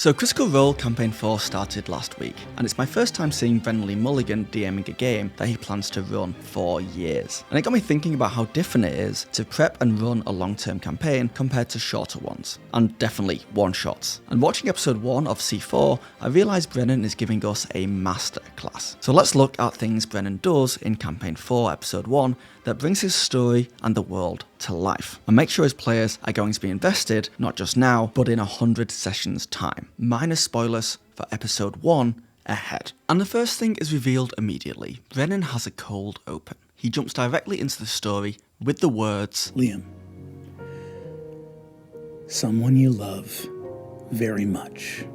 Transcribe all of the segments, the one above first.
So Critical Role Campaign 4 started last week, and it's my first time seeing Brennan Lee Mulligan DMing a game that he plans to run for years. And it got me thinking about how different it is to prep and run a long-term campaign compared to shorter ones, and definitely one-shots. And watching episode 1 of C4, I realised Brennan is giving us a master class. So let's look at things Brennan does in Campaign 4 episode 1 that brings his story and the world to life, and make sure his players are going to be invested not just now, but in 100 sessions time. Minor spoilers for episode 1 ahead. And the first thing is revealed immediately. Brennan has a cold open. He jumps directly into the story with the words, Liam, someone you love very much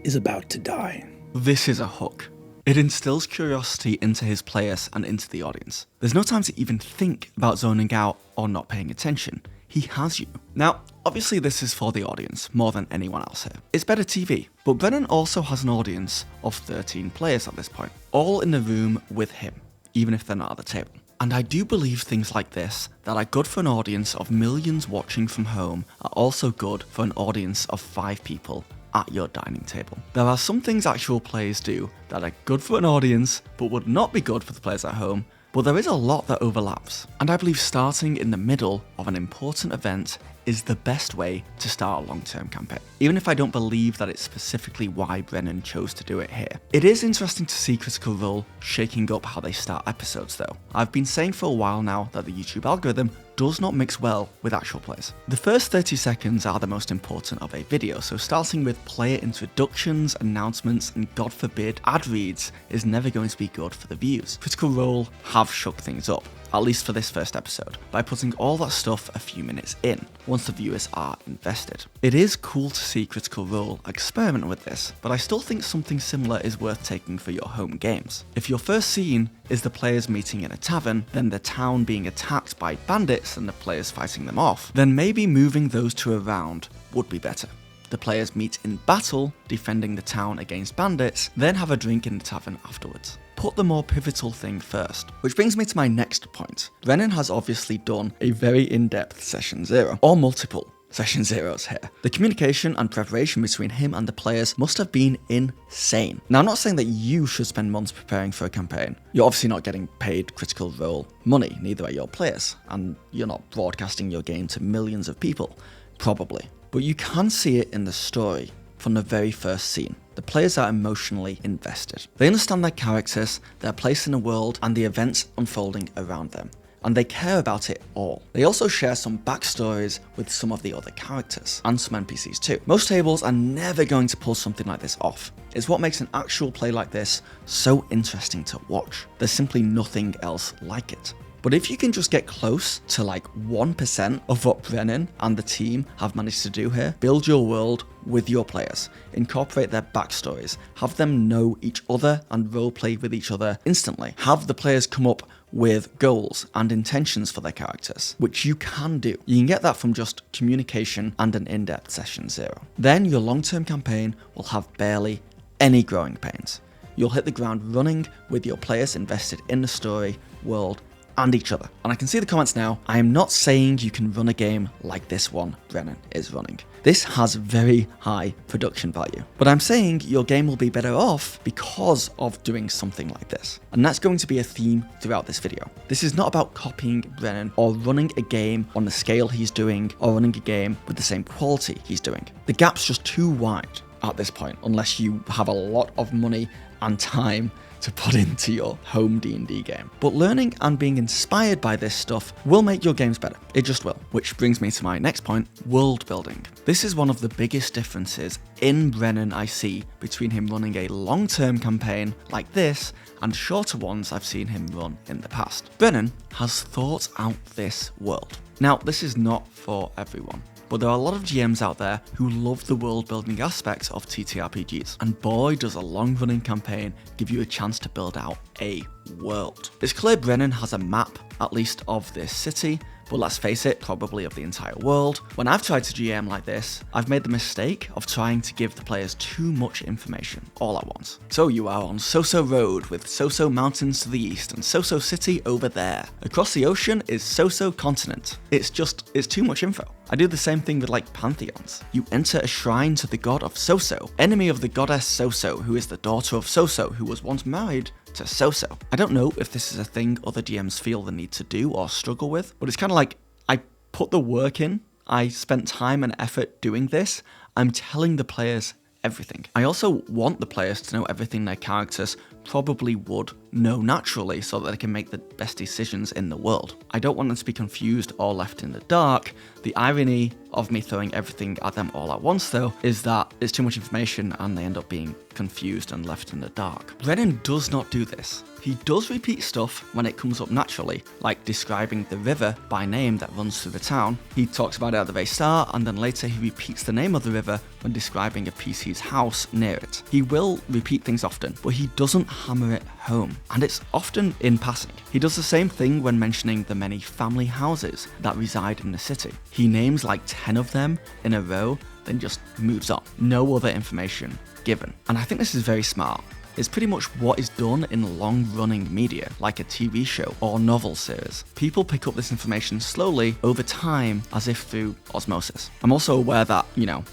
is about to die. This is a hook. It instills curiosity into his players and into the audience. There's no time to even think about zoning out or not paying attention. He has you. Now, obviously this is for the audience more than anyone else here. It's better TV, but Brennan also has an audience of 13 players at this point, all in the room with him, even if they're not at the table. And I do believe things like this that are good for an audience of millions watching from home are also good for an audience of 5 people at your dining table. There are some things actual players do that are good for an audience but would not be good for the players at home, but there is a lot that overlaps. And I believe starting in the middle of an important event is the best way to start a long-term campaign, even if I don't believe that it's specifically why Brennan chose to do it here. It is interesting to see Critical Role shaking up how they start episodes though. I've been saying for a while now that the YouTube algorithm does not mix well with actual plays. The first 30 seconds are the most important of a video, so starting with player introductions, announcements, and God forbid ad reads is never going to be good for the views. Critical Role have shook things up, at least for this first episode, by putting all that stuff a few minutes in, once the viewers are invested. It is cool to see Critical Role experiment with this, but I still think something similar is worth taking for your home games. If your first scene is the players meeting in a tavern, then the town being attacked by bandits and the players fighting them off, then maybe moving those two around would be better. The players meet in battle, defending the town against bandits, then have a drink in the tavern afterwards. Put the more pivotal thing first. Which brings me to my next point. Brennan has obviously done a very in-depth Session 0, or multiple Session Zeros here. The communication and preparation between him and the players must have been insane. Now, I'm not saying that you should spend months preparing for a campaign. You're obviously not getting paid Critical Role money, neither are your players, and you're not broadcasting your game to millions of people, probably. But you can see it in the story from the very first scene. The players are emotionally invested. They understand their characters, their place in the world, and the events unfolding around them, and they care about it all. They also share some backstories with some of the other characters, and some NPCs too. Most tables are never going to pull something like this off. It's what makes an actual play like this so interesting to watch. There's simply nothing else like it. But if you can just get close to like 1% of what Brennan and the team have managed to do here, build your world with your players, incorporate their backstories, have them know each other and roleplay with each other instantly, have the players come up with goals and intentions for their characters, which you can do. You can get that from just communication and an in-depth Session 0. Then your long-term campaign will have barely any growing pains. You'll hit the ground running with your players invested in the story, world, and each other. And I can see the comments now. I am not saying you can run a game like this one Brennan is running. This has very high production value. But I'm saying your game will be better off because of doing something like this. And that's going to be a theme throughout this video. This is not about copying Brennan or running a game on the scale he's doing or running a game with the same quality he's doing. The gap's just too wide at this point, unless you have a lot of money and time to put into your home D&D game. But learning and being inspired by this stuff will make your games better. It just will. Which brings me to my next point, world building. This is one of the biggest differences in Brennan I see between him running a long-term campaign like this and shorter ones I've seen him run in the past. Brennan has thought out this world. Now, this is not for everyone, but there are a lot of GMs out there who love the world building aspects of TTRPGs, and boy does a long running campaign give you a chance to build out a world. It's clear Brennan has a map, at least of this city, but let's face it, probably of the entire world. When I've tried to GM like this, I've made the mistake of trying to give the players too much information all at once. So you are on So-So Road with So-So Mountains to the east and So-So City over there. Across the ocean is So-So Continent. It's too much info. I do the same thing with like pantheons. You enter a shrine to the god of So-So, enemy of the goddess So-So, who is the daughter of So-So, who was once married to So-So. I don't know if this is a thing other GMs feel the need to do or struggle with, but it's kind of like, I put the work in, I spent time and effort doing this, I'm telling the players everything. I also want the players to know everything their characters probably would know naturally so that they can make the best decisions in the world. I don't want them to be confused or left in the dark. The irony of me throwing everything at them all at once though is that it's too much information and they end up being confused and left in the dark. Brennan does not do this. He does repeat stuff when it comes up naturally, like describing the river by name that runs through the town. He talks about it at the very start, and then later he repeats the name of the river when describing a PC's house near it. He will repeat things often, but he doesn't hammer it home, and it's often in passing. He does the same thing when mentioning the many family houses that reside in the city. He names like 10 of them in a row, then just moves on. No other information given. And I think this is very smart. It's pretty much what is done in long-running media, like a TV show or novel series. People pick up this information slowly over time as if through osmosis. I'm also aware that,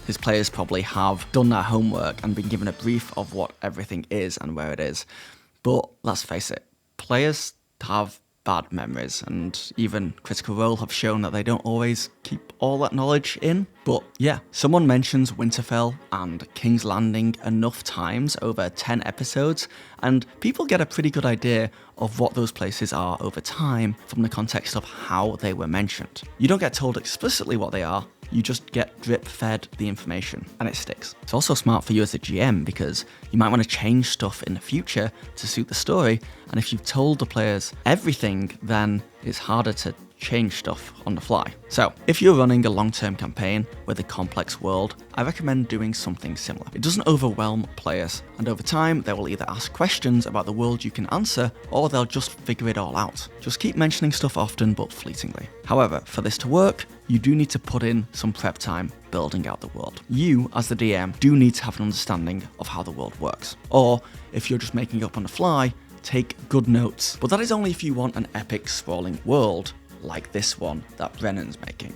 his players probably have done their homework and been given a brief of what everything is and where it is. But let's face it, players have bad memories, and even Critical Role have shown that they don't always keep all that knowledge in. But yeah, someone mentions Winterfell and King's Landing enough times over 10 episodes, and people get a pretty good idea of what those places are over time from the context of how they were mentioned. You don't get told explicitly what they are, you just get drip-fed the information, and it sticks. It's also smart for you as a GM because you might want to change stuff in the future to suit the story, and if you've told the players everything, then it's harder to change stuff on the fly. So, if you're running a long-term campaign with a complex world, I recommend doing something similar. It doesn't overwhelm players, and over time, they will either ask questions about the world you can answer, or they'll just figure it all out. Just keep mentioning stuff often but fleetingly. However, for this to work, you do need to put in some prep time building out the world. You, as the DM, do need to have an understanding of how the world works. Or, if you're just making it up on the fly, take good notes. But that is only if you want an epic, sprawling world, like this one that Brennan's making.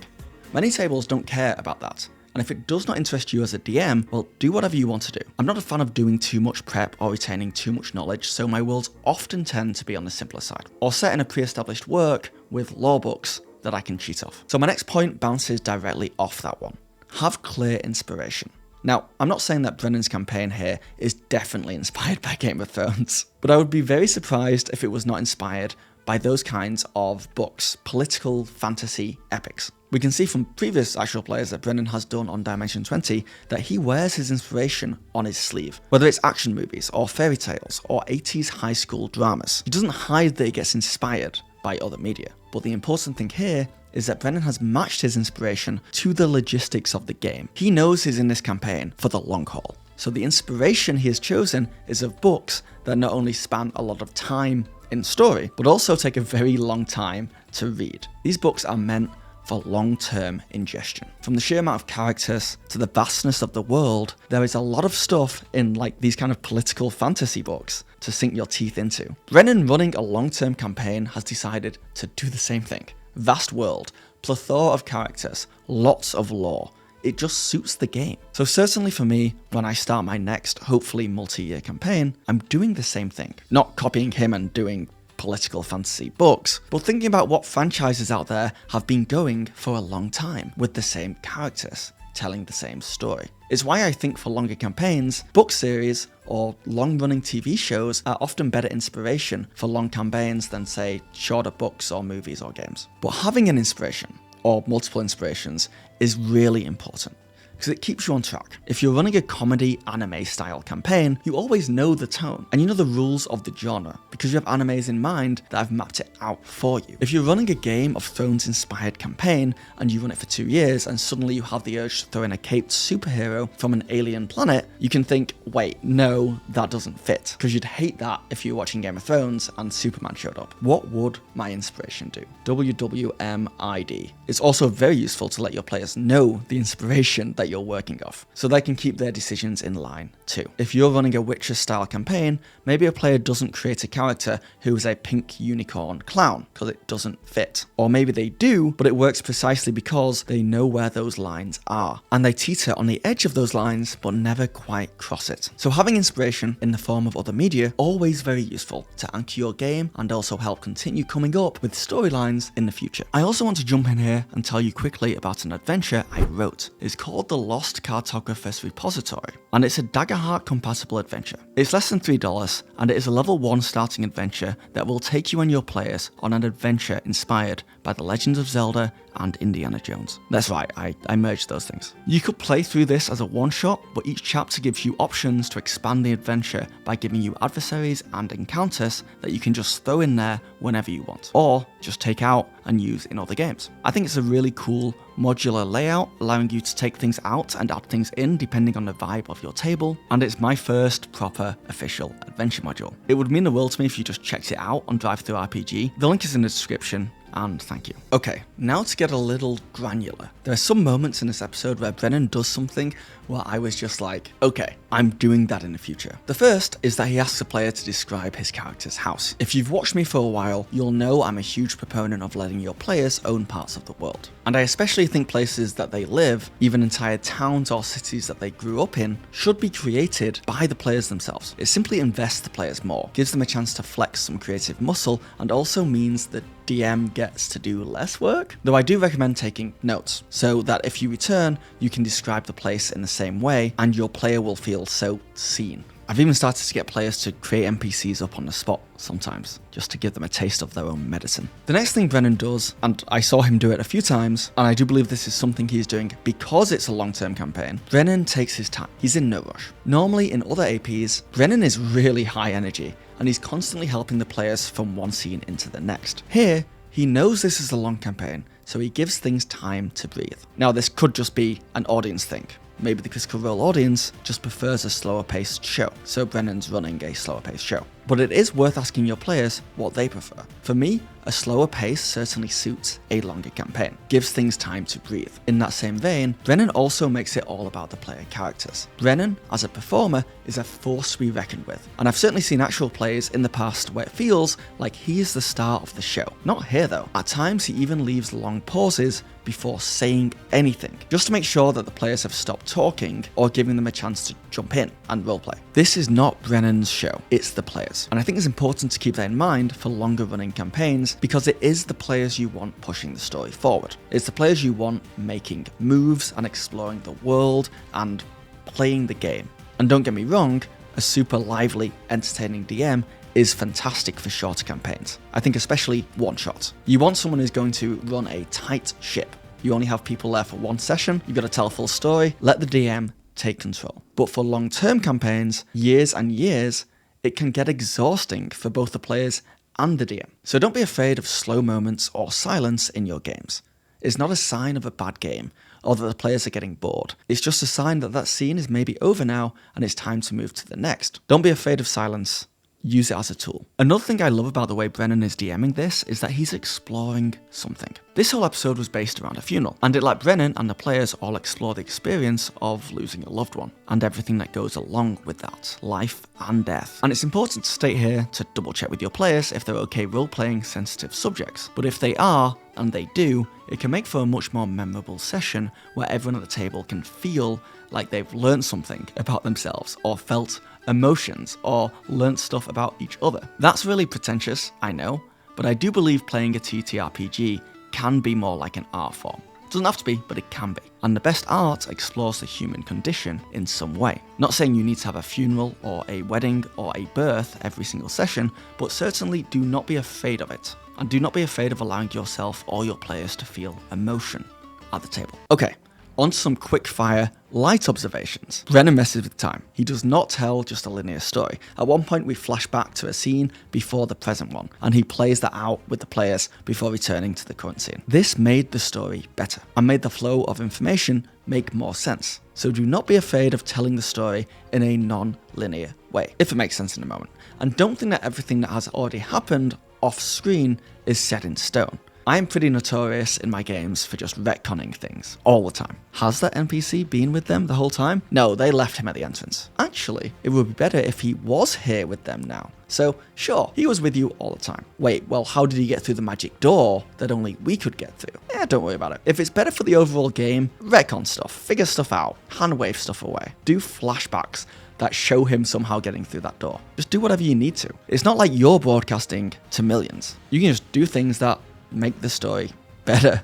Many tables don't care about that, and if it does not interest you as a DM, well, do whatever you want to do. I'm not a fan of doing too much prep or retaining too much knowledge, so my worlds often tend to be on the simpler side, or set in a pre-established work with lore books that I can cheat off. So my next point bounces directly off that one. Have clear inspiration. Now, I'm not saying that Brennan's campaign here is definitely inspired by Game of Thrones, but I would be very surprised if it was not inspired by those kinds of books, political fantasy epics. We can see from previous actual players that Brennan has done on Dimension 20 that he wears his inspiration on his sleeve, whether it's action movies or fairy tales or 80s high school dramas. He doesn't hide that he gets inspired by other media, but the important thing here is that Brennan has matched his inspiration to the logistics of the game. He knows he's in this campaign for the long haul. So the inspiration he has chosen is of books that not only span a lot of time in story, but also take a very long time to read. These books are meant for long-term ingestion. From the sheer amount of characters to the vastness of the world, there is a lot of stuff in like these kind of political fantasy books to sink your teeth into. Brennan, running a long-term campaign, has decided to do the same thing. Vast world, plethora of characters, lots of lore. It just suits the game. So certainly for me, when I start my next, hopefully multi-year campaign, I'm doing the same thing. Not copying him and doing political fantasy books, but thinking about what franchises out there have been going for a long time with the same characters, telling the same story. It's why I think for longer campaigns, book series or long-running TV shows are often better inspiration for long campaigns than, say, shorter books or movies or games. But having an inspiration, or multiple inspirations, is really important. because it keeps you on track. If you're running a comedy anime style campaign, you always know the tone and you know the rules of the genre because you have animes in mind that have mapped it out for you. If you're running a Game of Thrones inspired campaign and you run it for 2 years and suddenly you have the urge to throw in a caped superhero from an alien planet, you can think, wait, no, that doesn't fit, because you'd hate that if you were watching Game of Thrones and Superman showed up. What would my inspiration do? WWMID. It's also very useful to let your players know the inspiration that you're working off, so they can keep their decisions in line too. If you're running a Witcher style campaign, maybe a player doesn't create a character who is a pink unicorn clown, because it doesn't fit. Or maybe they do, but it works precisely because they know where those lines are, and they teeter on the edge of those lines but never quite cross it. So having inspiration in the form of other media, always very useful to anchor your game and also help continue coming up with storylines in the future. I also want to jump in here and tell you quickly about an adventure I wrote. It's called The Lost Cartographer's Repository, and it's a Daggerheart compatible adventure. It's less than $3, and it is a level 1 starting adventure that will take you and your players on an adventure inspired by The Legend of Zelda and Indiana Jones. That's right, I merged those things. You could play through this as a one-shot, but each chapter gives you options to expand the adventure by giving you adversaries and encounters that you can just throw in there whenever you want, or just take out and use in other games. I think it's a really cool modular layout, allowing you to take things out and add things in depending on the vibe of your table, and it's my first proper official adventure module. It would mean the world to me if you just checked it out on Drive Through RPG. The link is in the description, and thank you. Okay, now to get a little granular. There are some moments in this episode where Brennan does something where I was just like, okay, I'm doing that in the future. The first is that he asks a player to describe his character's house. If you've watched me for a while, you'll know I'm a huge proponent of letting your players own parts of the world. And I especially think places that they live, even entire towns or cities that they grew up in, should be created by the players themselves. It simply invests the players more, gives them a chance to flex some creative muscle, and also means that DM gets to do less work. Though I do recommend taking notes, so that if you return, you can describe the place in the same way, and your player will feel so seen. I've even started to get players to create NPCs up on the spot sometimes, just to give them a taste of their own medicine. The next thing Brennan does, and I saw him do it a few times, and I do believe this is something he's doing because it's a long-term campaign, Brennan takes his time. He's in no rush. Normally in other APs, Brennan is really high energy, and he's constantly helping the players from one scene into the next. Here, he knows this is a long campaign, so he gives things time to breathe. Now this could just be an audience thing. Maybe the Critical Role audience just prefers a slower paced show, so Brennan's running a slower paced show. But it is worth asking your players what they prefer. For me, a slower pace certainly suits a longer campaign, gives things time to breathe. In that same vein, Brennan also makes it all about the player characters. Brennan, as a performer, is a force to be reckoned with, and I've certainly seen actual plays in the past where it feels like he is the star of the show. Not here though. At times he even leaves long pauses before saying anything, just to make sure that the players have stopped talking or giving them a chance to jump in and roleplay. This is not Brennan's show, it's the players. And I think it's important to keep that in mind for longer running campaigns, because it is the players you want pushing the story forward. It's the players you want making moves and exploring the world and playing the game. And don't get me wrong, a super lively, entertaining DM is fantastic for shorter campaigns. I think especially one-shots. You want someone who's going to run a tight ship. You only have people there for one session, you've got to tell a full story, let the DM take control. But for long-term campaigns, years and years, it can get exhausting for both the players and the DM. So don't be afraid of slow moments or silence in your games. It's not a sign of a bad game, or that the players are getting bored. It's just a sign that that scene is maybe over now and it's time to move to the next. Don't be afraid of silence. Use it as a tool. Another thing I love about the way Brennan is DMing this is that he's exploring something. This whole episode was based around a funeral, and it let Brennan and the players all explore the experience of losing a loved one, and everything that goes along with that, life and death. And it's important to state here to double check with your players if they're okay role-playing sensitive subjects, but if they are, and they do, it can make for a much more memorable session where everyone at the table can feel like they've learned something about themselves, or felt emotions, or learnt stuff about each other. That's really pretentious, I know, but I do believe playing a TTRPG can be more like an art form. It doesn't have to be, but it can be. And the best art explores the human condition in some way. Not saying you need to have a funeral or a wedding or a birth every single session, but certainly do not be afraid of it. And do not be afraid of allowing yourself or your players to feel emotion at the table. Okay, On to some quick-fire, light observations. Brennan messes with time. He does not tell just a linear story. At one point we flash back to a scene before the present one, and he plays that out with the players before returning to the current scene. This made the story better, and made the flow of information make more sense. So do not be afraid of telling the story in a non-linear way, if it makes sense in a moment. And don't think that everything that has already happened off screen is set in stone. I am pretty notorious in my games for just retconning things all the time. Has that NPC been with them the whole time? No, they left him at the entrance. Actually, it would be better if he was here with them now. So, sure, he was with you all the time. Wait, well, how did he get through the magic door that only we could get through? Don't worry about it. If it's better for the overall game, retcon stuff, figure stuff out, handwave stuff away, do flashbacks that show him somehow getting through that door. Just do whatever you need to. It's not like you're broadcasting to millions. You can just do things that make the story better.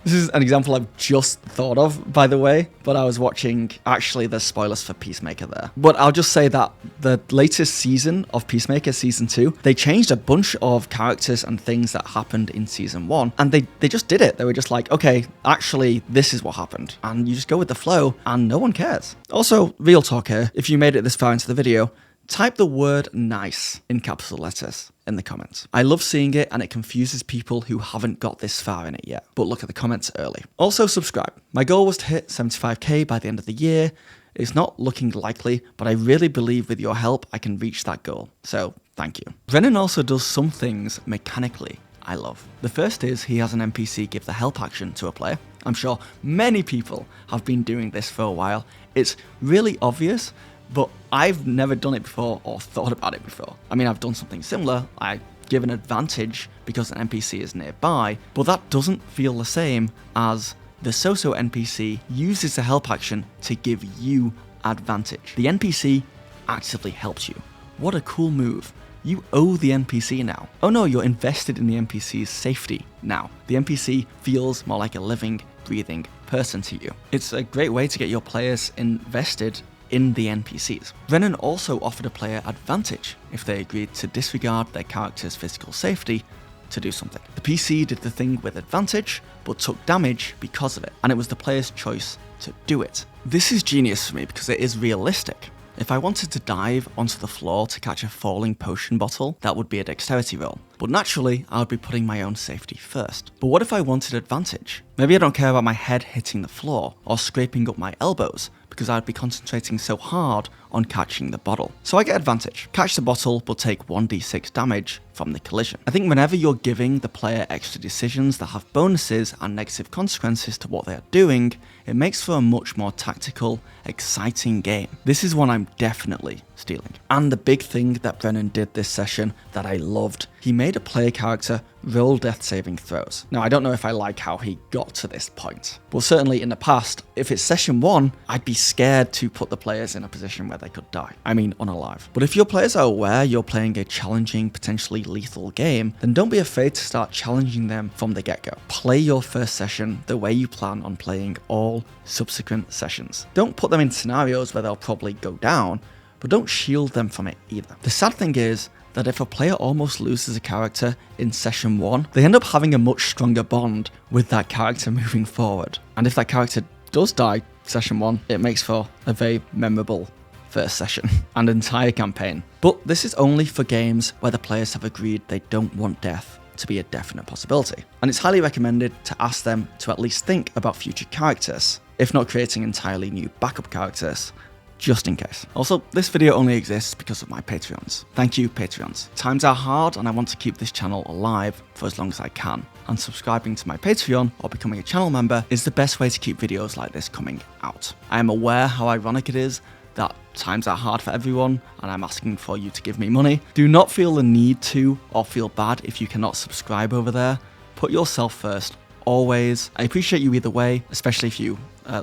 This is an example I've just thought of, by the way, but I was watching, actually there's spoilers for Peacemaker there. But I'll just say that the latest season of Peacemaker, season 2, they changed a bunch of characters and things that happened in season 1, and they just did it. They were just like, okay, actually this is what happened. And you just go with the flow, and no one cares. Also, real talk here, if you made it this far into the video, type the word nice in capital letters in the comments. I love seeing it, and it confuses people who haven't got this far in it yet, but look at the comments early. Also subscribe. My goal was to hit 75k by the end of the year. It's not looking likely, but I really believe with your help I can reach that goal, so thank you. Brennan also does some things mechanically I love. The first is he has an NPC give the help action to a player. I'm sure many people have been doing this for a while. It's really obvious, but I've never done it before or thought about it before. I mean, I've done something similar. I give an advantage because an NPC is nearby, but that doesn't feel the same as the so-so NPC uses the help action to give you advantage. The NPC actively helps you. What a cool move. You owe the NPC now. Oh no, you're invested in the NPC's safety now. The NPC feels more like a living, breathing person to you. It's a great way to get your players invested in the NPCs. Brennan also offered a player advantage if they agreed to disregard their character's physical safety to do something. The PC did the thing with advantage, but took damage because of it, and it was the player's choice to do it. This is genius for me because it is realistic. If I wanted to dive onto the floor to catch a falling potion bottle, that would be a dexterity roll. But naturally, I would be putting my own safety first. But what if I wanted advantage? Maybe I don't care about my head hitting the floor or scraping up my elbows, because I'd be concentrating so hard on catching the bottle. So I get advantage. Catch the bottle, but take 1d6 damage from the collision. I think whenever you're giving the player extra decisions that have bonuses and negative consequences to what they are doing, it makes for a much more tactical, exciting game. This is one I'm definitely stealing. And the big thing that Brennan did this session that I loved, he made a player character roll death saving throws. Now, I don't know if I like how he got to this point, but certainly in the past, if it's session 1, I'd be scared to put the players in a position where they could die. I mean, unalive. But if your players are aware you're playing a challenging, potentially lethal game, then don't be afraid to start challenging them from the get-go. Play your first session the way you plan on playing all subsequent sessions. Don't put them in scenarios where they'll probably go down, but don't shield them from it either. The sad thing is that if a player almost loses a character in session 1, they end up having a much stronger bond with that character moving forward. And if that character does die session 1, it makes for a very memorable first session and entire campaign. But this is only for games where the players have agreed they don't want death to be a definite possibility. And it's highly recommended to ask them to at least think about future characters, if not creating entirely new backup characters, just in case. Also, this video only exists because of my Patreons. Thank you, Patreons. Times are hard and I want to keep this channel alive for as long as I can. And subscribing to my Patreon or becoming a channel member is the best way to keep videos like this coming out. I am aware how ironic it is that times are hard for everyone and I'm asking for you to give me money. Do not feel the need to or feel bad if you cannot subscribe over there. Put yourself first, always. I appreciate you either way, especially if you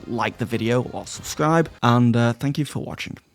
like the video or subscribe, and thank you for watching.